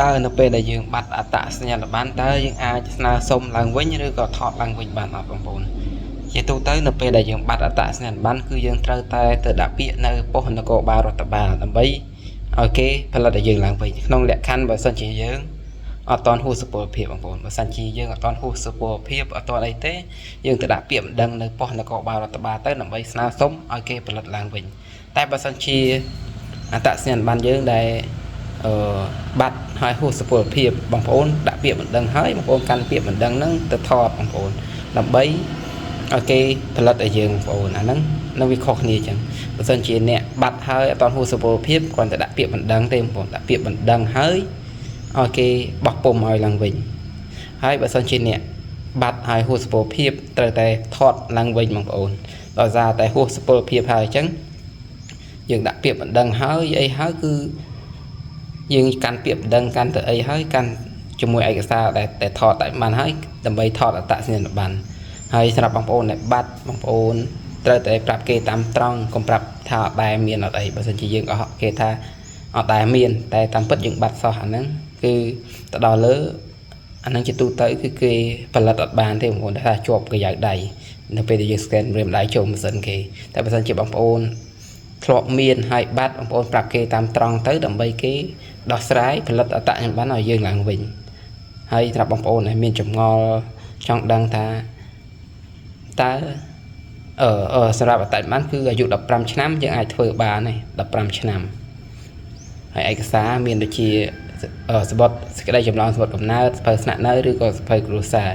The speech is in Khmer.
តើនៅពេលដែលយើងបាត់អត្តសញ្ញាណប័ណ្ណតើយើងអាចស្នើសុំឡើងវិញឬក៏ថតឡើងវិញបានអត់បងប្អូនជាទូទៅនៅពេលដែលយើងបាត់អត្តសញ្ញាណប័ណ្ណគឺយើងត្រូវតែទៅដាក់ពាក្យនៅប៉ុស្តិ៍នគរបាលរដ្ឋបាលដើម្បីឲ្យគេផលិតឲ្យយើងឡើងវិញក្នុងលក្ខខណ្ឌបើសិនជាយើងអត់តន់ហួសសុពលភាពបងប្អូនបើសិនជាយើងអត់តន់ហួសសុពលភាពអត់តន់អីទេយើងទៅដាក់ពាក្យបណ្ដឹងនៅប៉ុស្តិ៍នគរបាលរដ្ឋបាលទៅដើម្បីស្នើសុំឲ្យគេផលិតឡើងវិញតែបើសិនជាអត្តសញ្ញាណប័ណ្ណយើងដែលបាត់ហើយហួសសុពលភាពបងប្អូនដាក់ពាក្យបណ្ដឹងហើយបងប្អូនកាន់ពាក្យបណ្ដឹងហ្នឹងទៅថតបងប្អូនដើម្បីឲ្យគេផលិតឲ្យយើងបងប្អូនអាហ្នឹងនៅវាខុសគ្នាអញ្ចឹងបើសិនជាអ្នកបាត់ហើយអត់ទាន់ហួសសុពលភាពគ្រាន់តែដាក់ពាក្យបណ្ដឹងទេបងប្អូនដាក់ពាក្យបណ្ដឹងហើយឲ្យគេបោះពុម្ពឲ្យឡើងវិញហើយបើសិនជាអ្នកបាត់ហើយហួសសុពលភាពត្រូវតែថតឡើងវិញបងប្អូនដោយសារតែហួសសុពលភាពហើយអញ្ចឹងយើងដាក់ពាក្យបណ្ដឹងហើយអីហើយគឺយើងកាន់ពាក្យបណ្ដឹងកាន់ទៅអីហើយកាន់ជាមួយឯកសារដែលថតតែបានហើយដើម្បីថតអត្តសញ្ញាណប័ណ្ណហើយសម្រាប់បងប្អូនដែលបាត់បងប្អូនត្រូវតែប្រាប់គេតាមត្រង់កុំប្រាប់ថាអត់ដែលមានអត់អីបើសិនជាយើងអស់គេថាអត់ដែលមានតែតាមពិតយើងបាត់សោះអាហ្នឹងគឺទៅដល់លើអាហ្នឹងជាទូទៅគឺគេផលិតអត់បានទេបងប្អូនថាជាប់កាយដៃនៅពេលដែលយើង scan រៀមដៃចូលម៉ាស៊ីនគេតែបើសិនជាបងប្អូនធ្លាប់មានហើយបាត់បងប្អូនប្រាប់គេតាមត្រង់ទៅដើម្បីគេដោះស្រាយផលិតអត្តសញ្ញាណប័ណ្ណឲ្យយើងឡើងវិញហើយសម្រាប់បងប្អូនដែលមានចម្ងល់ចង់ដឹងថាតើសម្រាប់អត្តសញ្ញាណប័ណ្ណគឺអាយុ15ឆ្នាំយើងអាចធ្វើបានទេ15ឆ្នាំហើយឯកសារមានដូចជាសបុដសេចក្តីចម្លងសបុដកំណើតសភៅស្នាក់នៅឬក៏សភៅគ្រួសារ